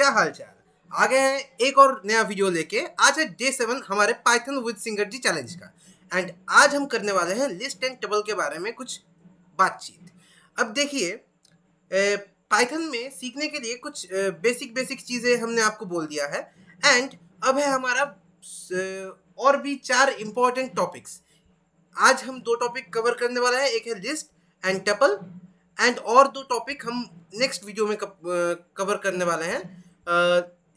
क्या हाल चाल। आ गए हैं एक और नया वीडियो लेके। आज है डे 7 हमारे Python with Singer ji challenge का। एंड आज हम करने वाले हैं लिस्ट एंड टेबल के बारे में कुछ बातचीत। अब देखिए, पाइथन में सीखने के लिए कुछ बेसिक बेसिक चीज़ें हमने आपको बोल दिया है। एंड अब है हमारा और भी 4 इम्पॉर्टेंट टॉपिक्स। आज हम 2 टॉपिक कवर करने वाले हैं, एक है लिस्ट एंड टपल, एंड और 2 टॉपिक हम नेक्स्ट वीडियो में कवर करने वाले हैं।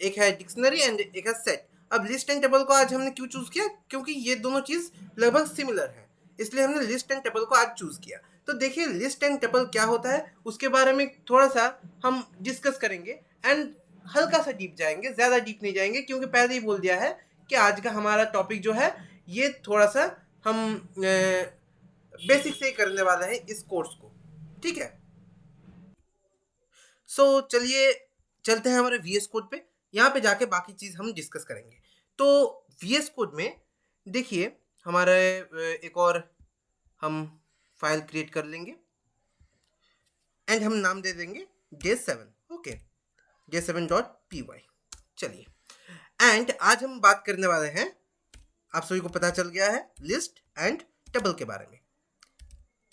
एक है डिक्शनरी एंड एक है सेट। अब लिस्ट एंड टेबल को आज हमने क्यों चूज़ किया? क्योंकि ये दोनों चीज़ लगभग सिमिलर है, इसलिए हमने लिस्ट एंड टेबल को आज चूज़ किया। तो देखिए, लिस्ट एंड टेबल क्या होता है उसके बारे में थोड़ा सा हम डिस्कस करेंगे एंड हल्का सा डीप जाएंगे, ज़्यादा डीप नहीं जाएंगे, क्योंकि पहले ही बोल दिया है कि आज का हमारा टॉपिक जो है ये थोड़ा सा हम बेसिक से ही करने वाले हैं इस कोर्स को, ठीक है। सो चलिए चलते हैं हमारे VS कोड पे। यहाँ पे जाके बाकी चीज़ हम डिस्कस करेंगे। तो VS कोड में देखिए हमारे एक और हम फाइल क्रिएट कर लेंगे एंड हम नाम दे देंगे day7, ओके, day7.py। चलिए, एंड आज हम बात करने वाले हैं, आप सभी को पता चल गया है, लिस्ट एंड टेबल के बारे में।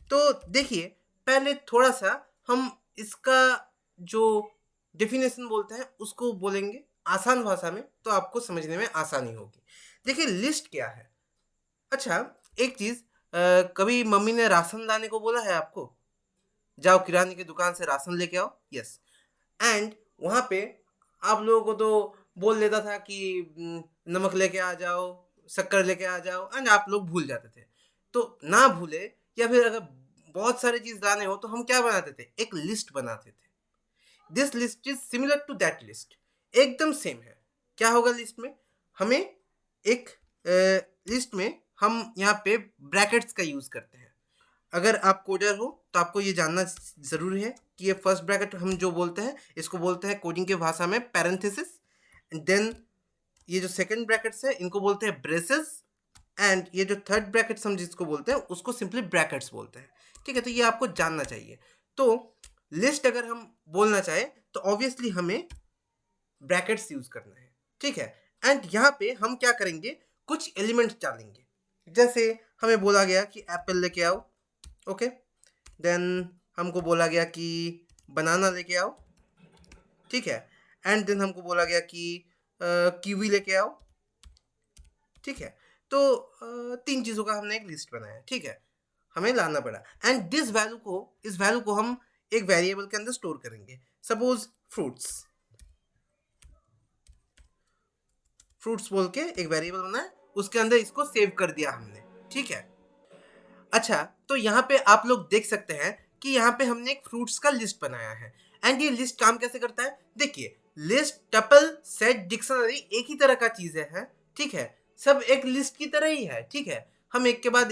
तो देखिए, पहले थोड़ा सा हम इसका जो डेफिनेशन बोलते हैं उसको बोलेंगे आसान भाषा में, तो आपको समझने में आसानी होगी। देखिए, लिस्ट क्या है। अच्छा, एक चीज़, कभी मम्मी ने राशन लाने को बोला है आपको? जाओ किराने की दुकान से राशन लेके आओ, यस। एंड वहाँ पे आप लोगों को तो बोल देता था कि नमक लेके आ जाओ, शक्कर लेके आ जाओ, एंड आप लोग भूल जाते थे। तो ना भूले या फिर अगर बहुत सारी चीज़ लाने हो तो हम क्या बनाते थे? एक लिस्ट बनाते थे। This list is similar to that list, एकदम सेम है। क्या होगा लिस्ट में? हमें एक लिस्ट में हम यहाँ पे ब्रैकेट्स का यूज़ करते हैं। अगर आप कोडर हो तो आपको ये जानना ज़रूरी है कि ये फर्स्ट ब्रैकेट हम जो बोलते हैं इसको बोलते हैं कोडिंग की भाषा में पैरेंथेसिस। देन ये जो सेकंड ब्रैकेट्स है इनको बोलते हैं ब्रेसेस, एंड ये जो थर्ड ब्रैकेट्स हम जिसको बोलते हैं उसको सिंपली ब्रैकेट्स बोलते हैं, ठीक है। तो ये आपको जानना चाहिए। तो लिस्ट अगर हम बोलना चाहें तो ऑब्वियसली हमें ब्रैकेट्स यूज़ करना है, ठीक है। एंड यहाँ पे हम क्या करेंगे, कुछ एलिमेंट्स डालेंगे। जैसे हमें बोला गया कि एप्पल लेके आओ, ओके। देन हमको बोला गया कि बनाना लेके आओ, ठीक है। एंड देन हमको बोला गया कि कीवी लेके आओ, ठीक है। तो 3 चीज़ों का हमने एक लिस्ट बनाया, ठीक है, हमें लाना पड़ा। एंड इस वैल्यू को हम एक वेरिएबल के अंदर स्टोर करेंगे। सपोज फ्रूट्स बोल के एक वेरिएबल बनाया, उसके अंदर इसको सेव कर दिया हमने, ठीक है। अच्छा, तो यहाँ पे आप लोग देख सकते हैं कि यहाँ पे हमने एक फ्रूट्स का लिस्ट बनाया है। एंड ये लिस्ट काम कैसे करता है? देखिए, लिस्ट, टपल, सेट, डिक्शनरी एक ही तरह का चीज़ है, ठीक है। सब एक लिस्ट की तरह ही है, ठीक है। हम एक के बाद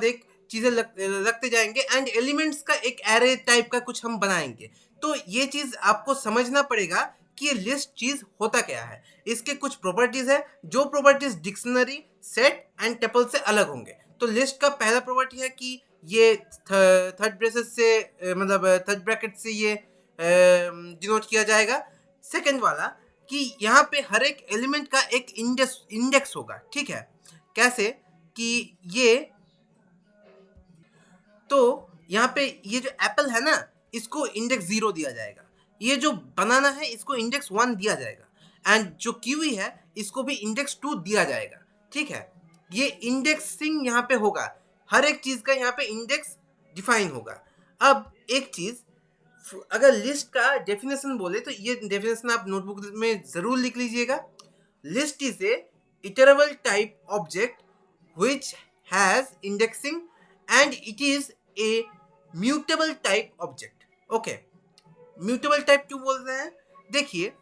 एक चीज़ें रखते जाएंगे एंड एलिमेंट्स का एक एरे टाइप का कुछ हम बनाएंगे। तो ये चीज़ आपको समझना पड़ेगा कि ये लिस्ट चीज़ होता क्या है। इसके कुछ प्रॉपर्टीज़ है, जो properties dictionary, set and tuple से अलग होंगे। तो लिस्ट का पहला प्रॉपर्टी है कि ये थर्ड ब्रेसेस से मतलब थर्ड ब्रैकेट से ये डिनोट किया जाएगा। सेकंड वाला कि यहाँ पे हर एक एलिमेंट का एक इंडेक्स होगा, ठीक है। कैसे कि ये, तो यहाँ पे ये जो एप्पल है ना, इसको इंडेक्स 0 दिया जाएगा। ये जो बनाना है इसको इंडेक्स 1 दिया जाएगा। एंड जो कीवी है इसको भी इंडेक्स 2 दिया जाएगा, ठीक है। ये इंडेक्सिंग यहाँ पे होगा, हर एक चीज़ का यहाँ पे इंडेक्स डिफाइन होगा। अब एक चीज़, अगर लिस्ट का डेफिनेशन बोले तो ये डेफिनेशन आप नोटबुक में ज़रूर लिख लीजिएगा। List is a iterable type object which has indexing and it is a mutable type object, okay। Mutable type क्यों बोल रहे हैं? देखिए,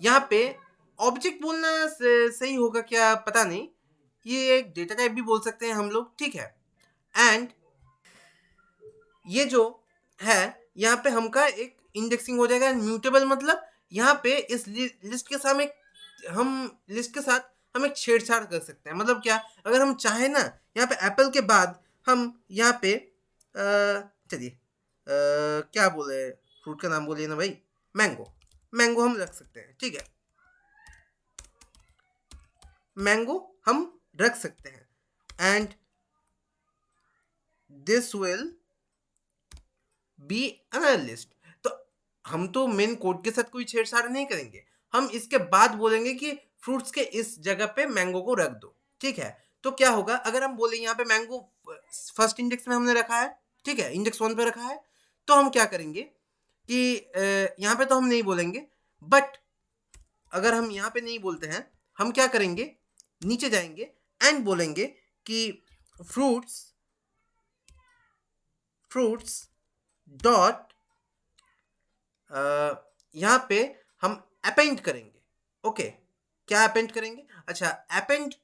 यहाँ पे ऑब्जेक्ट बोलना सही होगा क्या पता नहीं, ये एक डेटा टाइप भी बोल सकते हैं हम लोग, ठीक है। एंड ये जो है यहाँ पे हमका एक इंडेक्सिंग हो जाएगा। म्यूटेबल मतलब यहाँ पे इस लिस्ट के सामने हम एक छेड़छाड़ कर सकते हैं। मतलब क्या, अगर हम चाहें ना, यहाँ पे एप्पल के बाद हम यहाँ पे चलिए क्या बोले, फ्रूट का नाम बोलिए ना भाई, मैंगो मैंगो हम रख सकते हैं, ठीक है, मैंगो हम रख सकते हैं and this will be another list. तो हम तो मेन कोड के साथ कोई छेड़छाड़ नहीं करेंगे, हम इसके बाद बोलेंगे कि फ्रूट्स के इस जगह पे मैंगो को रख दो, ठीक है। तो क्या होगा अगर हम बोले यहाँ पे मैंगो फर्स्ट इंडेक्स में हमने रखा है, ठीक है, इंडेक्स 1 पे रखा है, तो हम क्या करेंगे कि यहाँ पे तो हम नहीं बोलेंगे, बट अगर हम यहाँ पे नहीं बोलते हैं, हम क्या करेंगे, नीचे जाएंगे एंड बोलेंगे कि फ्रूट्स फ्रूट्स डॉट यहाँ पे हम अपेंड करेंगे, ओके। क्या अपेंड करेंगे, अच्छा अपेंड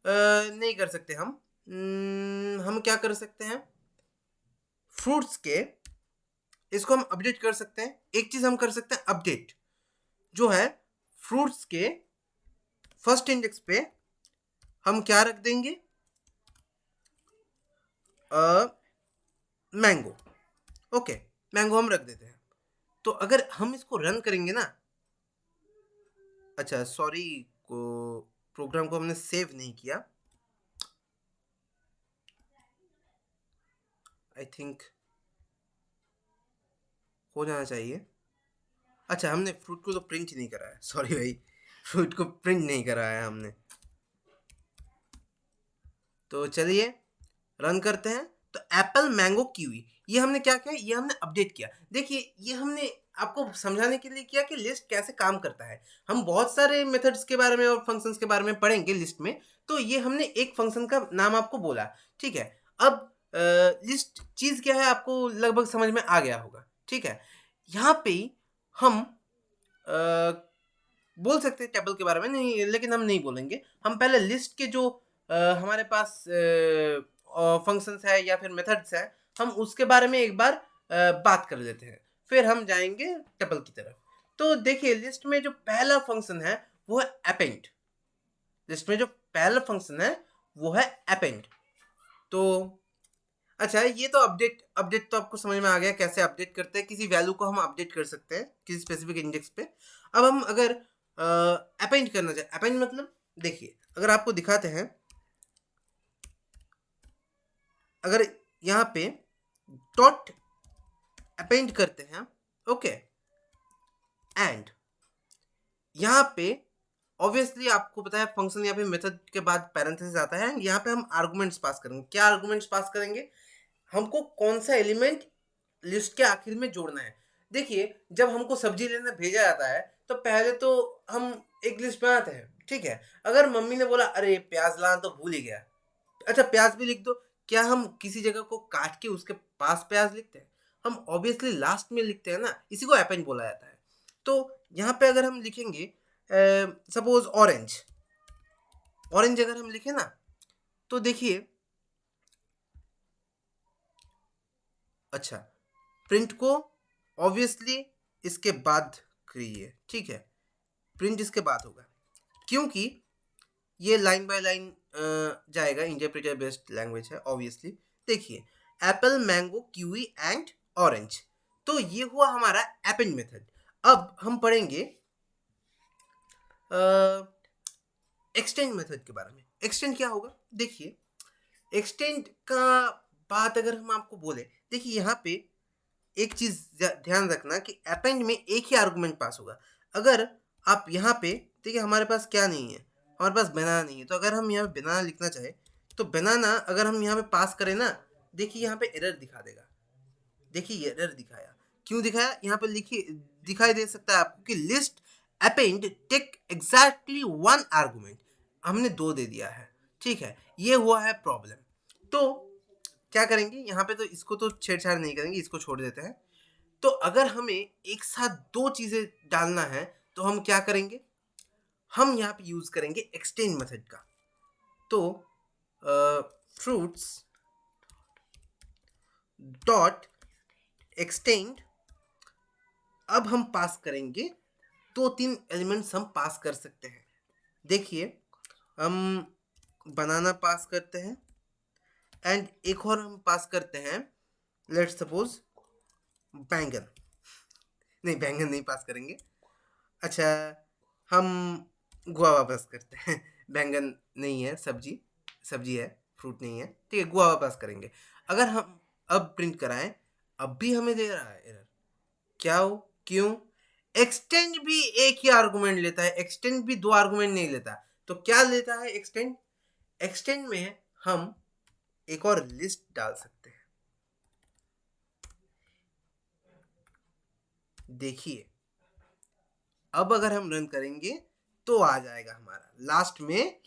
नहीं कर सकते हम क्या कर सकते हैं, फ्रूट्स के इसको हम अपडेट कर सकते हैं। एक चीज हम कर सकते हैं अपडेट, जो है फ्रूट्स के फर्स्ट इंडेक्स पे हम क्या रख देंगे, मैंगो, ओके, मैंगो हम रख देते हैं। तो अगर हम इसको रन करेंगे ना, अच्छा सॉरी को प्रोग्राम को हमने सेव नहीं किया, आई थिंक हो जाना चाहिए। अच्छा हमने फ्रूट को तो प्रिंट नहीं करा है, सॉरी भाई, फ्रूट को प्रिंट नहीं करा है हमने। तो चलिए रन करते हैं। तो एप्पल मैंगो कीवी, ये हमने क्या किया, ये हमने अपडेट किया। देखिए ये हमने आपको समझाने के लिए किया कि लिस्ट कैसे काम करता है। हम बहुत सारे मेथड्स के बारे में और फंक्शंस के बारे में पढ़ेंगे लिस्ट में, तो ये हमने एक फंक्शन का नाम आपको बोला, ठीक है। अब लिस्ट चीज़ क्या है आपको लगभग समझ में आ गया होगा, ठीक है। यहाँ पे हम बोल सकते हैं टेबल के बारे में, नहीं लेकिन हम नहीं बोलेंगे। हम पहले लिस्ट के जो हमारे पास फंक्शंस है या फिर मेथड्स है, हम उसके बारे में एक बार बात कर लेते हैं, फिर हम जाएंगे टेबल की तरफ। तो देखिए लिस्ट में जो पहला फंक्शन है वो है अपेंड। लिस्ट में जो पहला फंक्शन है वो है अपेंड। तो अच्छा ये तो अपडेट अपडेट तो आपको समझ में आ गया कैसे अपडेट करते हैं, किसी वैल्यू को हम अपडेट कर सकते हैं किसी स्पेसिफिक इंडेक्स पे। अब हम अगर अपेंड करना चाहे, अपेंड मतलब देखिए अगर आपको दिखाते हैं, अगर यहाँ पे डॉट अपेंड करते हैं, ओके, एंड यहाँ पे ऑब्वियसली आपको पता है फंक्शन या फिर मेथड के बाद पैरेंथेसिस आता है, यहाँ पे हम आर्गुमेंट्स पास करेंगे। क्या आर्गुमेंट्स पास करेंगे, हमको कौन सा एलिमेंट लिस्ट के आखिर में जोड़ना है। देखिए जब हमको सब्जी लेने भेजा जाता है तो पहले तो हम एक लिस्ट बनाते हैं, ठीक है। अगर मम्मी ने बोला अरे प्याज लाना तो भूल ही गया, अच्छा प्याज भी लिख दो, क्या हम किसी जगह को काट के उसके पास प्याज लिखते हैं, हम ऑब्वियसली लास्ट में लिखते हैं ना, इसी को अपेंड बोला जाता है। तो यहाँ पे अगर हम लिखेंगे सपोज ऑरेंज, ऑरेंज अगर हम लिखे ना, तो देखिए अच्छा प्रिंट को ऑब्वियसली इसके बाद करिए, ठीक है, प्रिंट इसके बाद होगा क्योंकि ये लाइन बाय लाइन जाएगा, इंटरप्रेटर बेस्ड लैंग्वेज है ऑब्वियसली। देखिए Apple mango kiwi and orange, तो ये हुआ हमारा अपेंड मेथड। अब हम पढ़ेंगे एक्सटेंड मेथड के बारे में। एक्सटेंड क्या होगा, देखिए एक्सटेंड का बात अगर हम आपको बोले, देखिए यहाँ पे एक चीज ध्यान रखना कि अपेंड में एक ही आर्गुमेंट पास होगा। अगर आप यहाँ पे देखिए हमारे पास क्या नहीं है, हमारे पास बनाना नहीं है, तो अगर हम यहाँ पे बनाना लिखना चाहे तो बनाना अगर हम यहाँ पे पास करें ना, देखिए यहाँ पे एरर दिखा देगा। देखिए ये एरर दिखाया, क्यों दिखाया, यहाँ पे लिखिए दिखाई दे सकता है आपको कि list append take exactly 1 argument, हमने 2 दे दिया है, ठीक है, ये हुआ है प्रॉब्लम। तो क्या करेंगे यहाँ पे, तो इसको तो छेड़छाड़ नहीं करेंगे, इसको छोड़ देते हैं। तो अगर हमें एक साथ 2 चीज़ें डालना है तो हम क्या करेंगे, हम यहाँ पे यूज़ करेंगे एक्सटेंड मेथड का। तो फ्रूट्स डॉट एक्सटेंड, अब हम पास करेंगे 2-3 एलिमेंट्स हम पास कर सकते हैं। देखिए हम बनाना पास करते हैं एंड एक और हम पास करते हैं, लेट्स सपोज बैंगन, नहीं बैंगन नहीं पास करेंगे, अच्छा, हम गुआवा पास करते हैं। बैंगन नहीं है, सब्जी सब्जी है, फ्रूट नहीं है। ठीक है, गुआवा पास करेंगे। अगर हम अब प्रिंट कराएं, अब भी हमें दे रहा है एरर। क्या हो, क्यों? एक्सटेंड भी एक ही आर्गुमेंट लेता है, एक्सटेंड भी दो आर्गुमेंट नहीं लेता। तो क्या लेता है एक्सटेंड? एक्सटेंड में हम एक और लिस्ट डाल सकते हैं। देखिए, अब अगर हम रन करेंगे तो आ जाएगा हमारा लास्ट में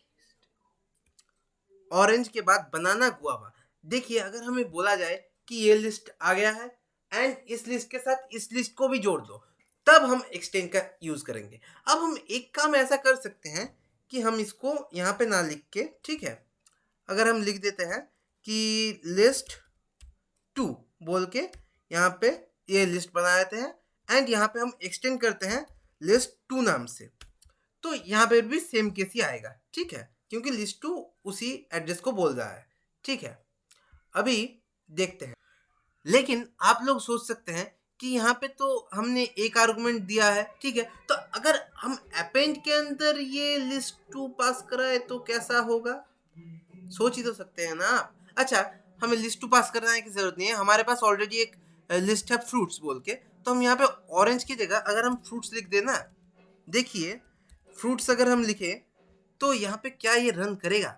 ऑरेंज के बाद बनाना गुआवा। देखिए, अगर हमें बोला जाए कि ये लिस्ट आ गया है एंड इस लिस्ट के साथ इस लिस्ट को भी जोड़ दो, तब हम एक्सटेंड का यूज करेंगे। अब हम एक काम ऐसा कर सकते हैं कि हम इसको यहाँ पे ना लिख के, ठीक है, अगर हम लिख देते हैं कि लिस्ट 2 बोल के यहाँ पे ये लिस्ट बना देते हैं एंड यहाँ पे हम एक्सटेंड करते हैं लिस्ट 2 नाम से। तो यहाँ पे भी सेम केस ही आएगा, ठीक है, क्योंकि लिस्ट 2 उसी एड्रेस को बोल रहा है। ठीक है, अभी देखते हैं। लेकिन आप लोग सोच सकते हैं कि यहाँ पे तो हमने एक आर्गुमेंट दिया है, ठीक है, तो अगर हम अपेंड के अंदर ये लिस्ट 2 पास कराए तो कैसा होगा? सोच ही तो सकते हैं ना आप। अच्छा, हमें लिस्ट 2 पास कराने की जरूरत नहीं है, हमारे पास ऑलरेडी एक लिस्ट है फ्रूट्स बोल के। तो हम यहाँ पे ऑरेंज की जगह अगर हम फ्रूट्स लिख देना, देखिए फ्रूट्स अगर हम लिखे तो यहाँ पे क्या ये रन करेगा?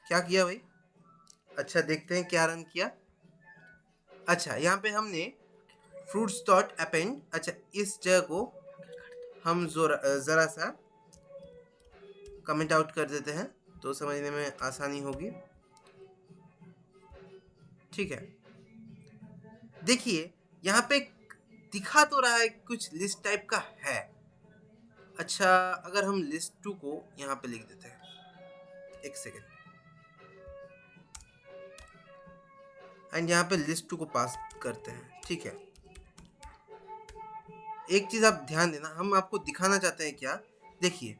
क्या किया भाई? अच्छा, देखते हैं क्या रन किया। अच्छा, यहाँ पे हमने फ्रूट्स डॉट अपेंड, अच्छा इस जगह को हम ज़रा सा कमेंट आउट कर देते हैं तो समझने में आसानी होगी। ठीक है, देखिए यहाँ पे दिखा तो रहा है कुछ लिस्ट टाइप का है। अच्छा, अगर हम लिस्ट 2 को यहाँ पे लिख देते हैं, एक सेकेंड, एंड यहाँ पे लिस्ट 2 को पास करते हैं। ठीक है, एक चीज आप ध्यान देना, हम आपको दिखाना चाहते हैं क्या। देखिए,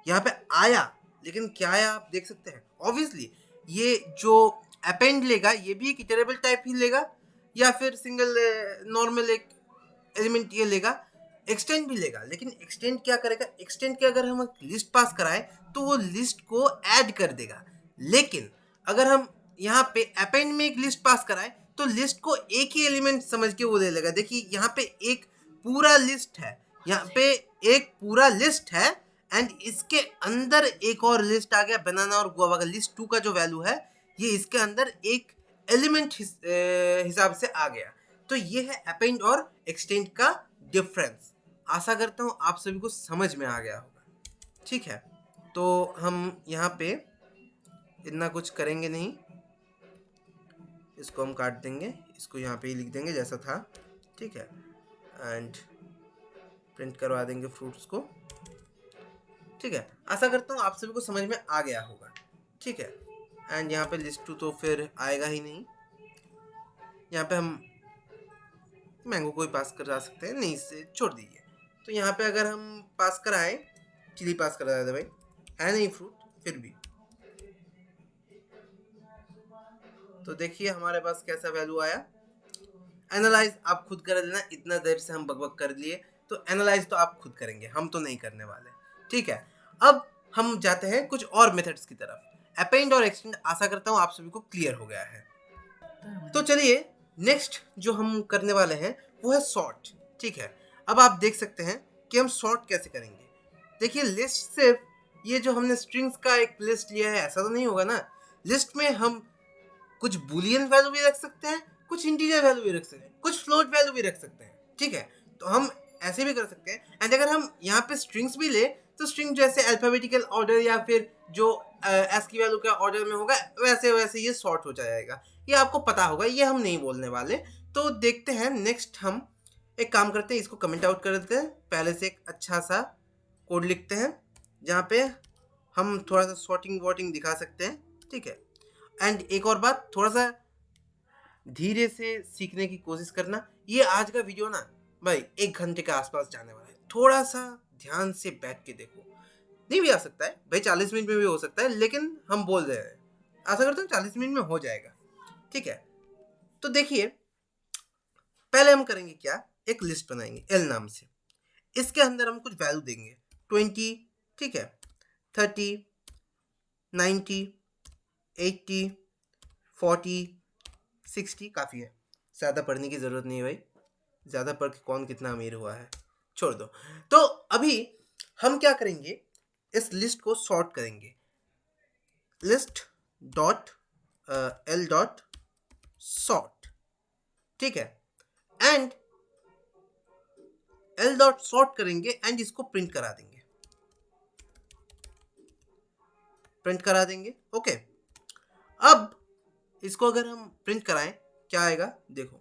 यहाँ पे आया, लेकिन क्या आया आप देख सकते हैं। ऑब्वियसली ये जो अपेंड लेगा ये भी एक इटरेबल टाइप ही लेगा, या फिर सिंगल नॉर्मल एक एलिमेंट ये लेगा। एक्सटेंड भी लेगा, लेकिन एक्सटेंड क्या करेगा? एक्सटेंड के अगर हम लिस्ट पास कराएं तो वो लिस्ट को ऐड कर देगा। लेकिन अगर हम यहाँ पे अपेंड में एक लिस्ट पास कराएं तो लिस्ट को एक ही एलिमेंट समझ के वो ले लेगा। देखिए, यहाँ पे एक पूरा लिस्ट है, यहाँ पे एक पूरा लिस्ट है एंड इसके अंदर एक और लिस्ट आ गया, बनाना और गुआवा का। लिस्ट 2 का जो वैल्यू है ये इसके अंदर एक एलिमेंट हिसाब से आ गया। तो ये है अपेंड और एक्सटेंड का डिफरेंस। आशा करता हूँ आप सभी को समझ में आ गया होगा। ठीक है, तो हम यहाँ पे इतना कुछ करेंगे नहीं, इसको हम काट देंगे, इसको यहाँ पे ही लिख देंगे जैसा था। ठीक है, एंड प्रिंट करवा देंगे फ्रूट्स को। ठीक है, आशा करता हूँ आप सभी को समझ में आ गया होगा। ठीक है, एंड यहाँ पे लिस्ट 2 तो फिर आएगा ही नहीं। यहाँ पे हम मैंगो को ही पास करा सकते हैं, नहीं इससे छोड़ दीजिए। तो यहाँ पे अगर हम पास कराएं, चिली पास करा देते भाई, है नहीं फ्रूट फिर भी। तो देखिए हमारे पास कैसा वैल्यू आया। एनालाइज आप खुद कर लेना, इतना देर से हम बकबक कर लिए, तो एनालाइज तो आप खुद करेंगे, हम तो नहीं करने वाले। ठीक है, अब हम जाते हैं कुछ और मेथड्स की तरफ। अपेंड और एक्सटेंड आशा करता हूँ आप सभी को क्लियर हो गया है। तो चलिए नेक्स्ट जो हम करने वाले हैं वो है सॉर्ट। ठीक है, अब आप देख सकते हैं कि हम सॉर्ट कैसे करेंगे। देखिए, लिस्ट सिर्फ ये जो हमने स्ट्रिंग्स का एक लिस्ट लिया है ऐसा तो नहीं होगा ना। लिस्ट में हम कुछ बूलियन वैल्यू भी रख सकते हैं, कुछ इंटीजर वैल्यू भी रख सकते हैं, कुछ फ्लोट वैल्यू भी रख सकते हैं। ठीक है, तो हम ऐसे भी कर सकते हैं। एंड अगर हम यहाँ पे स्ट्रिंग्स भी ले तो स्ट्रिंग जैसे अल्फाबेटिकल ऑर्डर या फिर जो एस की वैल्यू का ऑर्डर में होगा वैसे वैसे ये सॉर्ट हो जाएगा। ये आपको पता होगा, ये हम नहीं बोलने वाले। तो देखते हैं नेक्स्ट, हम एक काम करते हैं, इसको कमेंट आउट कर देते हैं। पहले से एक अच्छा सा कोड लिखते हैं जहाँ पे हम थोड़ा सा सॉर्टिंग वॉटिंग दिखा सकते हैं। ठीक है, एंड एक और बात, थोड़ा सा धीरे से सीखने की कोशिश करना। ये आज का वीडियो ना भाई 1 घंटे के आसपास जाने वाला है, थोड़ा सा ध्यान से बैठ के देखो। नहीं भी आ सकता है भाई, 40 मिनट में भी हो सकता है, लेकिन हम बोल रहे हैं, आशा करता हूँ 40 मिनट में हो जाएगा। ठीक है, तो देखिए पहले हम करेंगे क्या, एक लिस्ट बनाएंगे एल नाम से। इसके अंदर हम कुछ वैल्यू देंगे 20, ठीक है, 30, 90, 80, 40, 60 काफ़ी है, ज़्यादा पढ़ने की ज़रूरत नहीं है भाई, ज़्यादा पढ़ के कौन कितना अमीर हुआ है, छोड़ दो। तो अभी हम क्या करेंगे, इस लिस्ट को सॉर्ट करेंगे, list dot L dot sort, ठीक है, एंड एल डॉट सॉर्ट करेंगे एंड इसको प्रिंट करा देंगे, ओके। अब इसको अगर हम प्रिंट कराएं क्या आएगा देखो,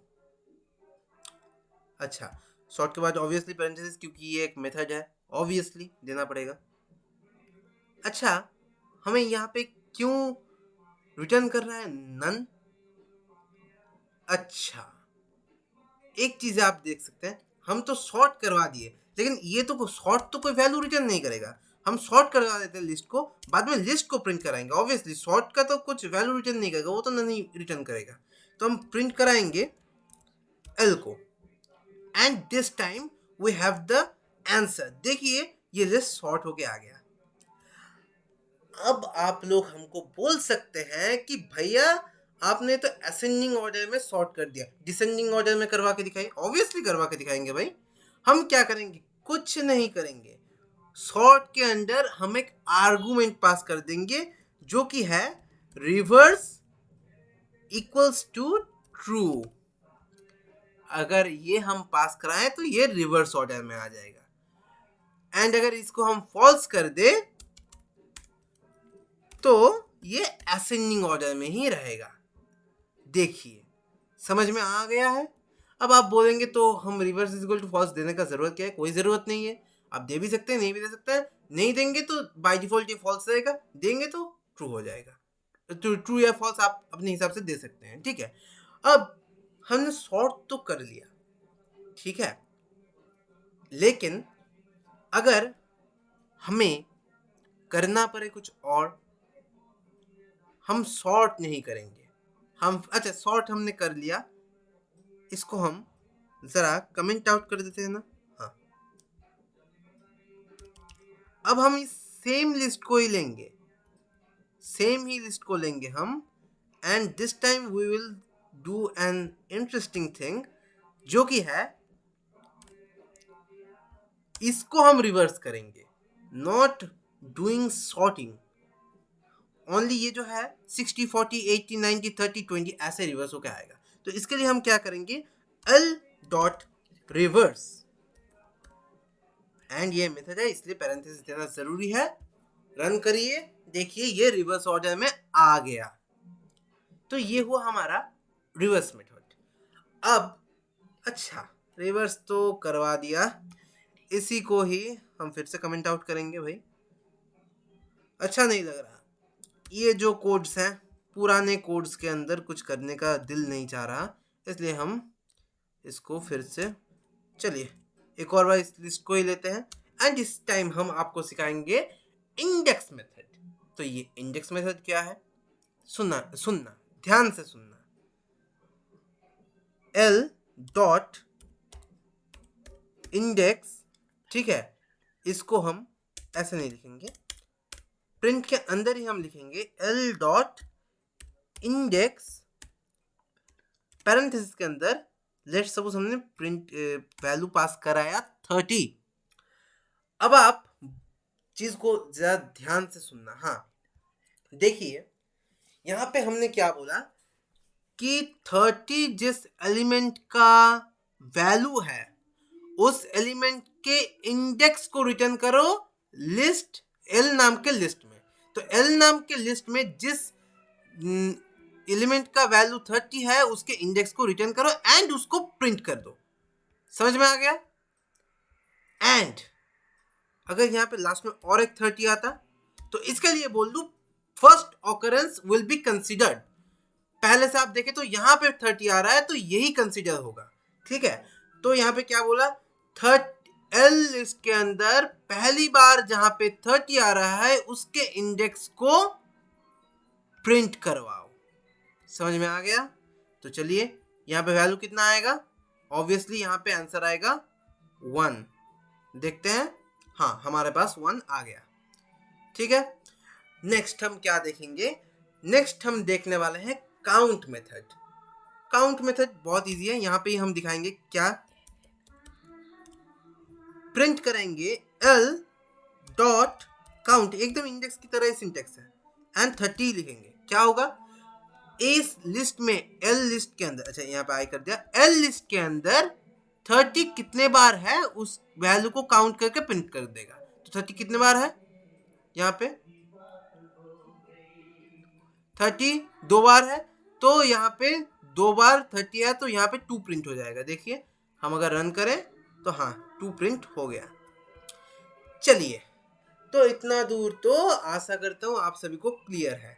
अच्छा सॉर्ट के बाद ऑब्वियसली पैरेंथेसिस, क्योंकि ये एक मेथड है ऑब्वियसली देना पड़ेगा। अच्छा हमें यहाँ पे क्यों रिटर्न कर रहा है नन? अच्छा एक चीज आप देख सकते हैं, हम तो सॉर्ट करवा दिए लेकिन ये तो सॉर्ट तो कोई वैल्यू रिटर्न नहीं करेगा, हम सॉर्ट करवा देते हैं लिस्ट को, बाद में लिस्ट को प्रिंट कराएंगे, ऑब्वियसली सॉर्ट का तो कुछ वैल्यू रिटर्न नहीं करेगा, वो तो नहीं रिटर्न करेगा, तो हम प्रिंट कराएंगे एल को and this time we have the answer. देखिए ये लिस्ट सॉर्ट होके आ गया। अब आप लोग हमको बोल सकते हैं कि भैया आपने तो असेंडिंग ऑर्डर में सॉर्ट कर दिया, डिसेंडिंग ऑर्डर में करवा के दिखाइए। ऑब्वियसली करवा के दिखाएंगे भाई। हम क्या करेंगे, कुछ नहीं करेंगे, सॉर्ट के अंदर हम एक आर्गुमेंट पास कर देंगे जो कि है रिवर्स इक्वल्स टू ट्रू। अगर ये हम पास कराएं तो ये रिवर्स ऑर्डर में आ जाएगा, एंड अगर इसको हम फॉल्स कर दे तो ये असेंडिंग ऑर्डर में ही रहेगा। देखिए समझ में आ गया है। अब आप बोलेंगे तो हम रिवर्स इक्वल टू फॉल्स देने का जरूरत क्या है, कोई जरूरत नहीं है, आप दे भी सकते हैं नहीं भी दे सकते हैं, नहीं देंगे तो बाय डिफॉल्ट ये फॉल्स रहेगा, देंगे तो ट्रू हो जाएगा, तो ट्रू या फॉल्स आप अपने हिसाब से दे सकते हैं, ठीक है। अब हमने सॉर्ट तो कर लिया, ठीक है, लेकिन अगर हमें करना पड़े कुछ और, हम सॉर्ट नहीं करेंगे, हम अच्छा सॉर्ट हमने कर लिया, इसको हम जरा कमेंट आउट कर देते हैं ना, हाँ। अब हम इस सेम लिस्ट को ही लेंगे, सेम ही लिस्ट को लेंगे हम, and this time we will do an interesting thing, जो कि है इसको हम रिवर्स करेंगे, नॉट डूइंग सॉर्टिंग, ओनली ये जो है 60, 40, 80, 90, 30, 20 ऐसे रिवर्स होकर आएगा। तो इसके लिए हम क्या करेंगे, एल डॉट रिवर्स, एंड ये मेथड है इसलिए पैरेंथेसिस देना जरूरी है। रन करिए, देखिए ये रिवर्स ऑर्डर में आ गया। तो ये हुआ हमारा रिवर्स मेथड। अब अच्छा रिवर्स तो करवा दिया, इसी को ही हम फिर से कमेंट आउट करेंगे भाई, अच्छा नहीं लग रहा, ये जो कोड्स हैं पुराने कोड्स के अंदर कुछ करने का दिल नहीं चाह रहा, इसलिए हम इसको फिर से, चलिए एक और बार इस लिस्ट को ही लेते हैं, एंड इस टाइम हम आपको सिखाएंगे इंडेक्स मेथड। तो ये इंडेक्स मेथड क्या है, सुनना ध्यान से सुनना, एल डॉट इंडेक्स, ठीक है, इसको हम ऐसे नहीं लिखेंगे, प्रिंट के अंदर ही हम लिखेंगे एल डॉट इंडेक्स, पैरेंथेसिस के अंदर लेट्स सपोज हमने प्रिंट वैल्यू पास कराया 30। अब आप चीज को जरा ध्यान से सुनना, हाँ देखिए यहां पे हमने क्या बोला कि 30 जिस एलिमेंट का वैल्यू है उस एलिमेंट के इंडेक्स को रिटर्न करो लिस्ट एल नाम के लिस्ट में। तो एल नाम के लिस्ट में जिस एलिमेंट का वैल्यू 30 है उसके इंडेक्स को रिटर्न करो एंड उसको प्रिंट कर दो। समझ में आ गया? एंड अगर यहाँ पे लास्ट में और एक 30 आता तो इसके लिए बोल दू first occurrence will be considered. पहले से आप देखें तो यहाँ पे 30 आ रहा है तो यही कंसिडर होगा, ठीक है। तो यहाँ पे क्या बोला, एल लिस्ट के अंदर पहली बार जहां पे 30 आ रहा है उसके इंडेक्स को प्रिंट करवाओ। समझ में आ गया? तो चलिए यहाँ पे वैल्यू कितना आएगा, ऑब्वियसली यहाँ पे आंसर आएगा 1। देखते हैं, हाँ हमारे पास 1 आ गया। ठीक है, नेक्स्ट हम क्या देखेंगे? नेक्स्ट हम देखने वाले हैं काउंट मेथड। काउंट मेथड बहुत इजी है, यहाँ पे ही हम दिखाएंगे क्या। प्रिंट करेंगे l डॉट काउंट, एकदम इंडेक्स की तरह सिंटेक्स है, एंड 30 लिखेंगे। क्या होगा? इस लिस्ट में l लिस्ट के अंदर, अच्छा यहाँ पे आई कर दिया, l लिस्ट के अंदर 30 कितने बार है उस वैल्यू को काउंट करके प्रिंट कर देगा। तो 30 कितने बार है? यहाँ पे 30 2 बार है, तो यहाँ पे 2 बार 30 है, तो यहाँ पे 2 प्रिंट हो जाएगा। देखिए हम अगर रन करें तो हाँ 2 प्रिंट हो गया। चलिए, तो इतना दूर तो आशा करता हूँ आप सभी को क्लियर है।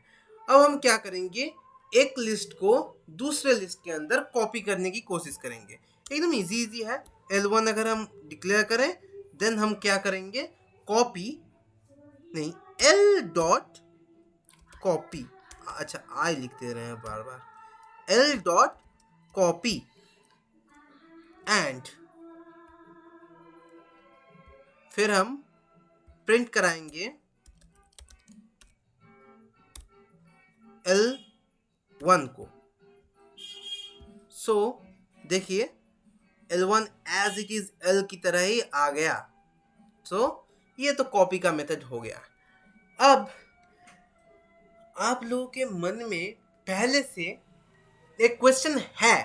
अब हम क्या करेंगे, एक लिस्ट को दूसरे लिस्ट के अंदर कॉपी करने की कोशिश करेंगे। एकदम इजी है। L1 अगर हम डिक्लेयर करें, देन हम क्या करेंगे, कॉपी नहीं, L डॉट कॉपी, अच्छा आई लिखते रहे हैं बार बार, L डॉट कॉपी एंड फिर हम प्रिंट कराएंगे L1 को। सो देखिए L1 as it is L की तरह ही आ गया। सो ये तो कॉपी का मेथड हो गया। अब आप लोगों के मन में पहले से एक क्वेश्चन है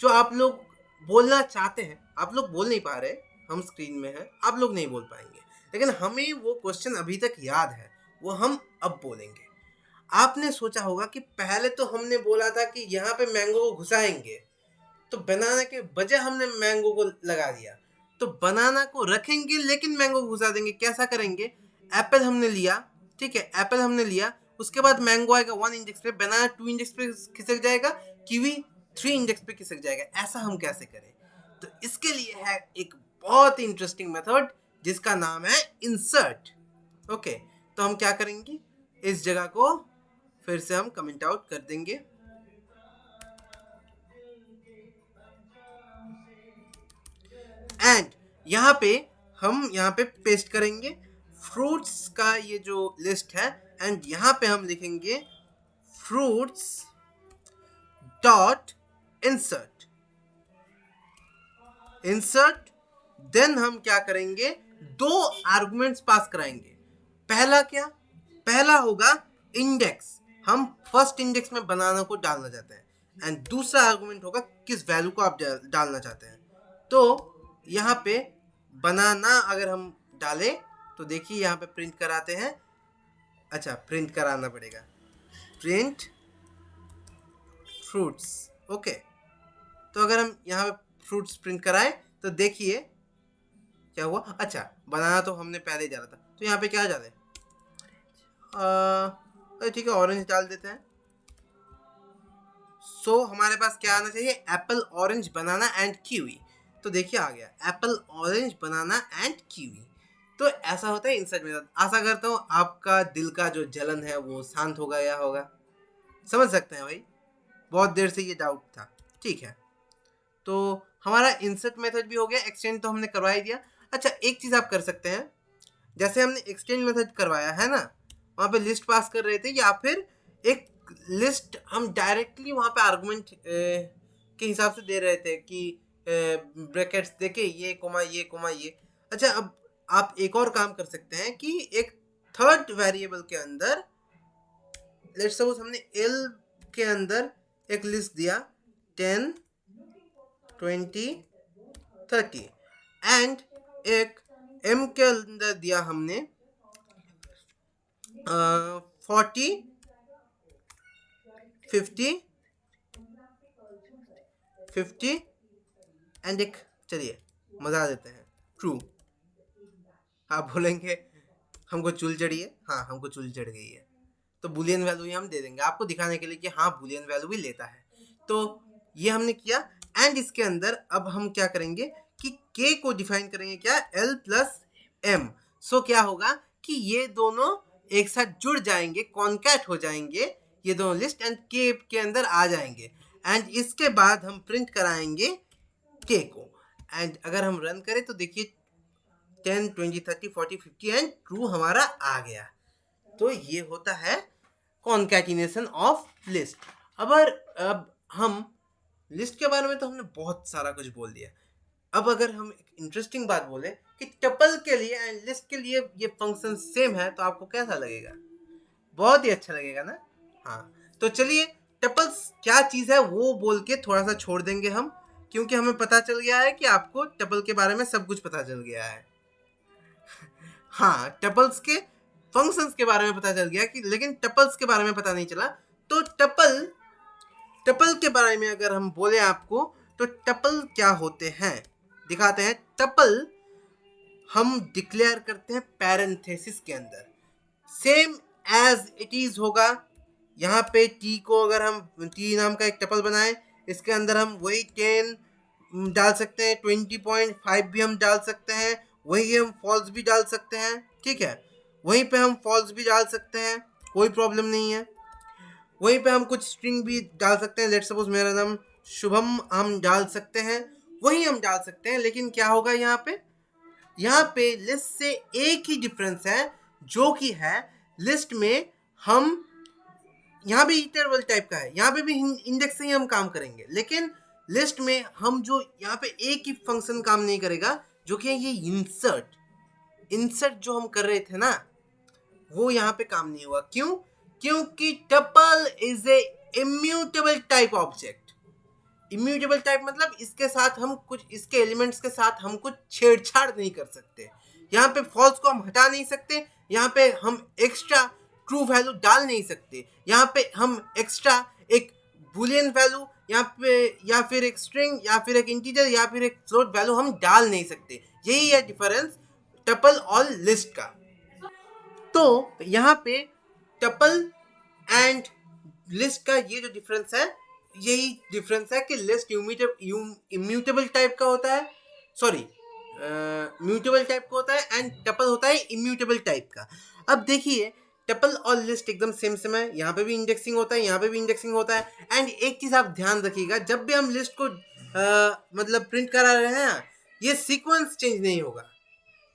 जो आप लोग बोलना चाहते हैं, आप लोग बोल नहीं पा रहे, हम स्क्रीन में हैं, आप लोग नहीं बोल पाएंगे, लेकिन हमें वो क्वेश्चन अभी तक याद है, वो हम अब बोलेंगे। आपने सोचा होगा कि पहले तो हमने बोला था कि यहाँ पे मैंगो को घुसाएंगे, तो बनाना के बजाय हमने मैंगो को लगा दिया, तो बनाना को रखेंगे लेकिन मैंगो को घुसा देंगे। कैसा करेंगे? एप्पल हमने लिया, ठीक है, एप्पल हमने लिया, उसके बाद मैंगो आएगा 1 इंडेक्स पे, बनाना 2 इंडेक्स पे खिसक जाएगा, कीवी 3 इंडेक्स पे खिसक जाएगा। ऐसा हम कैसे करें? तो इसके लिए है एक बहुत ही इंटरेस्टिंग मेथड जिसका नाम है इंसर्ट। ओके, तो हम क्या करेंगे, इस जगह को फिर से हम कमेंट आउट कर देंगे। एंड यहाँ पे हम यहाँ पे पेस्ट करेंगे फ्रूट्स का ये जो लिस्ट है, एंड यहाँ पे हम लिखेंगे fruits dot insert. Insert, then हम क्या करेंगे, 2 आर्गुमेंट्स पास कराएंगे। पहला क्या? पहला होगा इंडेक्स, हम फर्स्ट इंडेक्स में बनाना को डालना चाहते हैं, एंड दूसरा आर्गुमेंट होगा किस वैल्यू को आप डालना चाहते हैं। तो यहाँ पे बनाना अगर हम डालें तो देखिए यहाँ पे प्रिंट कराते हैं, अच्छा प्रिंट कराना पड़ेगा, प्रिंट फ्रूट्स। ओके, तो अगर हम यहाँ पे फ्रूट्स प्रिंट कराएं तो देखिए क्या हुआ। अच्छा, बनाना तो हमने पहले ही डाला था, तो यहाँ पे क्या डालें, ठीक है ऑरेंज डाल देते हैं। सो हमारे पास क्या आना चाहिए, Apple orange banana and kiwi. तो देखिए आ गया Apple orange banana and kiwi. तो ऐसा होता है इंसर्ट मेथड। आशा करता हूँ आपका दिल का जो जलन है वो शांत हो गया होगा। समझ सकते हैं भाई, बहुत देर से ये डाउट था। ठीक है, तो हमारा इंसर्ट मेथड भी हो गया, एक्सटेंड तो हमने करवा ही दिया। अच्छा, एक चीज़ आप कर सकते हैं, जैसे हमने एक्सटेंड मेथड करवाया है ना, वहाँ पे लिस्ट पास कर रहे थे, या फिर एक लिस्ट हम डायरेक्टली वहाँ पे आर्गुमेंट के हिसाब से दे रहे थे कि ब्रैकेट्स देके ये कोमा ये कोमा ये। अच्छा, अब आप एक और काम कर सकते हैं कि एक थर्ड वेरिएबल के अंदर, लेट्स सपोज हमने एल के अंदर एक लिस्ट दिया 10 20 30, एंड एक एम के अंदर दिया हमने 40 50 एंड एक, चलिए मजा देते हैं, ट्रू। आप बोलेंगे हमको चुल चढ़ी है, हाँ हमको चुल चढ़ गई है, तो बुलियन वैल्यू ही हम दे देंगे आपको दिखाने के लिए कि हाँ बुलियन वैल्यू भी लेता है। तो ये हमने किया, एंड इसके अंदर अब हम क्या करेंगे कि k को डिफाइन करेंगे क्या, l प्लस m। सो क्या होगा कि ये दोनों एक साथ जुड़ जाएंगे, कॉन्कैट हो जाएंगे ये दोनों लिस्ट, एंड k के अंदर आ जाएंगे, एंड इसके बाद हम प्रिंट कराएंगे k को। एंड अगर हम रन करें तो देखिए 10 20 30 40 50 एंड ट्रू हमारा आ गया। तो ये होता है कॉन्कैटिनेशन ऑफ लिस्ट। अब हम लिस्ट के बारे में तो हमने बहुत सारा कुछ बोल दिया। अब अगर हम एक इंटरेस्टिंग बात बोले कि टपल के लिए एंड लिस्ट के लिए ये फंक्शन सेम है, तो आपको कैसा लगेगा? बहुत ही अच्छा लगेगा ना। हाँ, तो चलिए टपल्स क्या चीज़ है वो बोल के थोड़ा सा छोड़ देंगे हम, क्योंकि हमें पता चल गया है कि आपको टपल के बारे में सब कुछ पता चल गया है। हाँ, टपल्स के फंक्शंस के बारे में पता चल गया कि, लेकिन टपल्स के बारे में पता नहीं चला। तो टपल के बारे में अगर हम बोले आपको, तो टपल क्या होते हैं दिखाते हैं। टपल हम डिक्लेयर करते हैं पैरेंथेसिस के अंदर, सेम एज इट इज होगा। यहाँ पे टी को अगर हम टी नाम का एक टपल बनाए, इसके अंदर हम वही 10 डाल सकते हैं, 20.5 भी हम डाल सकते हैं, वही हम फॉल्स भी डाल सकते हैं, ठीक है। वहीं पे हम फॉल्स भी डाल सकते हैं, कोई प्रॉब्लम नहीं है। वहीं पे हम कुछ स्ट्रिंग भी डाल सकते हैं, लेट्स सपोज मेरा नाम शुभम हम डाल सकते हैं, वही हम डाल सकते हैं। लेकिन क्या होगा यहाँ पे लिस्ट से एक ही डिफरेंस है, जो कि है लिस्ट में हम यहाँ भी इंटरवल टाइप का है, यहाँ पे भी इंडेक्स से ही हम काम करेंगे। लेकिन लिस्ट में हम जो यहाँ पे एक ही फंक्शन काम नहीं करेगा, जो कि है ये इंसर्ट जो हम कर रहे थे ना, वो यहाँ पे काम नहीं हुआ। क्यों? क्योंकि tuple is a immutable type object. Immutable type मतलब इसके साथ हम कुछ, इसके एलिमेंट्स के साथ हम कुछ छेड़छाड़ नहीं कर सकते। यहाँ पे फॉल्स को हम हटा नहीं सकते, यहाँ पे हम एक्स्ट्रा ट्रू वैल्यू डाल नहीं सकते, यहाँ पे हम एक्स्ट्रा एक बुलियन वैल्यू यहाँ पे, या फिर एक स्ट्रिंग, या फिर एक इंटीजर, या फिर एक फ्लोट वैल्यू हम डाल नहीं सकते। यही है डिफरेंस टपल और लिस्ट का। तो यहाँ पे टपल एंड लिस्ट का ये जो डिफरेंस है, यही डिफरेंस है कि लिस्ट इम्यूटेबल टाइप का होता है, सॉरी म्यूटेबल टाइप का होता है, एंड टपल होता है इम्यूटेबल टाइप का। अब देखिए टपल और लिस्ट एकदम सेम है, यहाँ पे भी इंडेक्सिंग होता है, यहाँ पे भी इंडेक्सिंग होता है। एंड एक चीज़ आप ध्यान रखिएगा, जब भी हम लिस्ट को मतलब प्रिंट करा रहे हैं, ये सीक्वेंस चेंज नहीं होगा।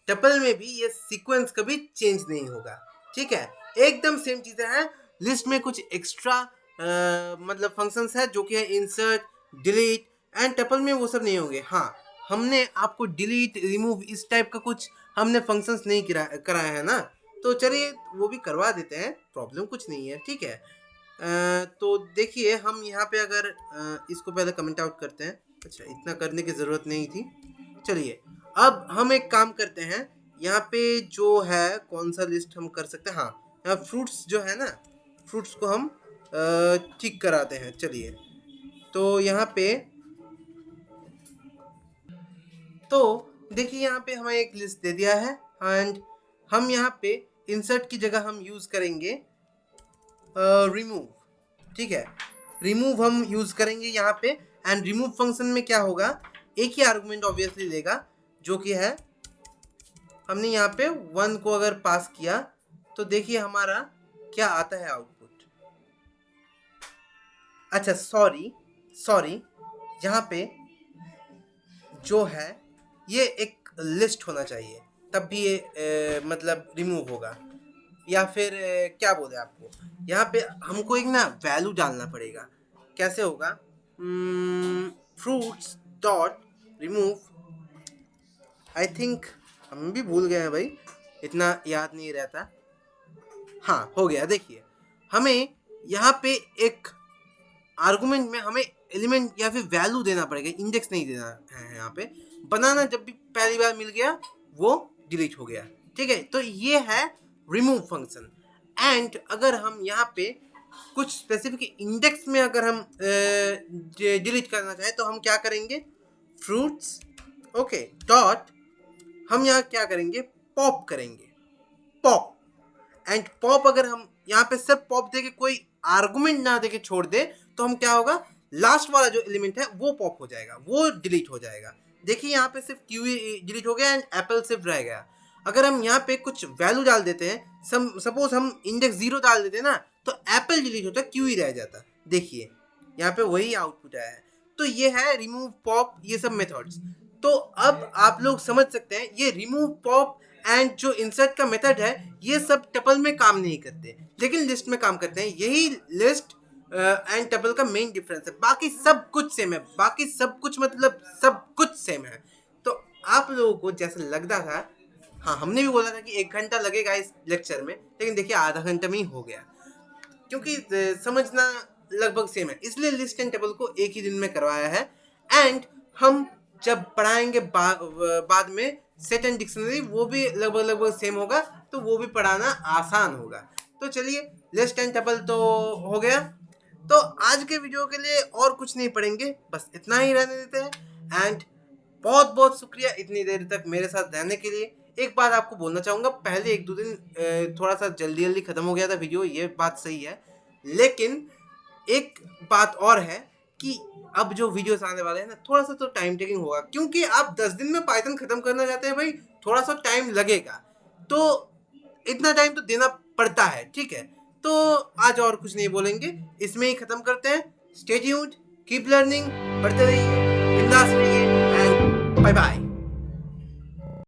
टपल में भी ये सीक्वेंस कभी चेंज नहीं होगा, ठीक है, एकदम सेम चीज़ें हैं। लिस्ट में कुछ एक्स्ट्रा मतलब फंक्शंस है, जो कि है इंसर्ट, डिलीट, एंड टपल में वो सब नहीं होंगे। हाँ, हमने आपको डिलीट, रिमूव इस टाइप का कुछ हमने फंक्शंस नहीं कराया है ना, तो चलिए वो भी करवा देते हैं, प्रॉब्लम कुछ नहीं है, ठीक है। तो देखिए हम यहाँ पे अगर इसको पहले कमेंट आउट करते हैं। अच्छा, इतना करने की ज़रूरत नहीं थी। चलिए अब हम एक काम करते हैं, यहाँ पे जो है कौन सा लिस्ट हम कर सकते हैं। हाँ, यहाँ फ्रूट्स जो है ना, फ्रूट्स को हम ठीक कराते हैं। चलिए, तो यहाँ पे तो देखिए यहाँ पे हमें एक लिस्ट दे दिया है, एंड हम यहाँ पे इंसर्ट की जगह हम यूज़ करेंगे रिमूव, ठीक है। रिमूव हम यूज़ करेंगे यहाँ पे, एंड रिमूव फंक्शन में क्या होगा, एक ही आर्गुमेंट ऑब्वियसली लेगा, जो कि है हमने यहाँ पे 1 को अगर पास किया, तो देखिए हमारा क्या आता है आउटपुट। अच्छा सॉरी यहाँ पे जो है ये एक लिस्ट होना चाहिए, तब भी ये मतलब रिमूव होगा। या फिर क्या बोले आपको, यहाँ पे हमको एक ना वैल्यू डालना पड़ेगा। कैसे होगा? Fruits dot remove, I think हम भी भूल गए हैं भाई, इतना याद नहीं रहता। हाँ, हो गया। देखिए हमें यहाँ पे एक आर्गुमेंट में हमें एलिमेंट या फिर वैल्यू देना पड़ेगा, इंडेक्स नहीं देना है। यहाँ पे बनाना जब भी पहली बार मिल गया वो डिलीट हो गया, ठीक है। तो ये है रिमूव फंक्शन। एंड अगर हम यहाँ पे कुछ स्पेसिफिक इंडेक्स में अगर हम डिलीट करना चाहें, तो हम क्या करेंगे, फ्रूट्स ओके डॉट, हम यहाँ क्या करेंगे, पॉप करेंगे, पॉप। एंड पॉप अगर हम यहाँ पे सिर्फ पॉप देके कोई आर्गुमेंट ना देके छोड़ दे, तो हम क्या होगा, लास्ट वाला जो एलिमेंट है वो पॉप हो जाएगा, वो डिलीट हो जाएगा। देखिए यहाँ पे सिर्फ क्यू डिलीट हो गया एंड एप्पल सिर्फ रह गया। अगर हम यहाँ पे कुछ वैल्यू डाल देते हैं, सपोज हम इंडेक्स 0 डाल देते हैं ना, तो एप्पल डिलीट होता, क्यू ही रह जाता। देखिए यहाँ पे वही आउटपुट आया है। तो ये है रिमूव, पॉप, ये सब मेथड्स। तो अब आप लोग समझ सकते हैं ये रिमूव, पॉप एंड जो इंसर्ट का मेथड है ये सब टपल में काम नहीं करते, लेकिन लिस्ट में काम करते हैं। यही लिस्ट एंड टपल का मेन डिफरेंस है। बाकी सब कुछ सेम है, बाकी सब कुछ मतलब सब कुछ सेम है। तो आप लोगों को जैसा लगता था, हाँ हमने भी बोला था कि 1 घंटा लगेगा इस लेक्चर में, लेकिन देखिए आधा घंटा में ही हो गया, क्योंकि समझना लगभग सेम है, इसलिए लिस्ट एंड टेबल को एक ही दिन में करवाया है। एंड हम जब पढ़ाएंगे बाद में सेट एंड डिक्शनरी, वो भी लगभग लगभग सेम होगा, तो वो भी पढ़ाना आसान होगा। तो चलिए लिस्ट एंड टेबल तो हो गया। तो आज के वीडियो के लिए और कुछ नहीं पढ़ेंगे, बस इतना ही रहने देते हैं। एंड बहुत बहुत शुक्रिया इतनी देर तक मेरे साथ रहने के लिए। एक बात आपको बोलना चाहूँगा, पहले 1-2 दिन थोड़ा सा जल्दी जल्दी ख़त्म हो गया था वीडियो, ये बात सही है, लेकिन एक बात और है कि अब जो वीडियोस आने वाले हैं ना, थोड़ा सा तो टाइम टेकिंग होगा, क्योंकि आप 10 दिन में पाइथन ख़त्म करना चाहते हैं भाई, थोड़ा सा टाइम लगेगा, तो इतना टाइम तो देना पड़ता है, ठीक है। तो आज और कुछ नहीं बोलेंगे, इसमें ही ख़त्म करते हैं। स्टे ट्यून्ड, कीप लर्निंग, पढ़ते रहिए, बिंदास रहिए एंड बाय बाय।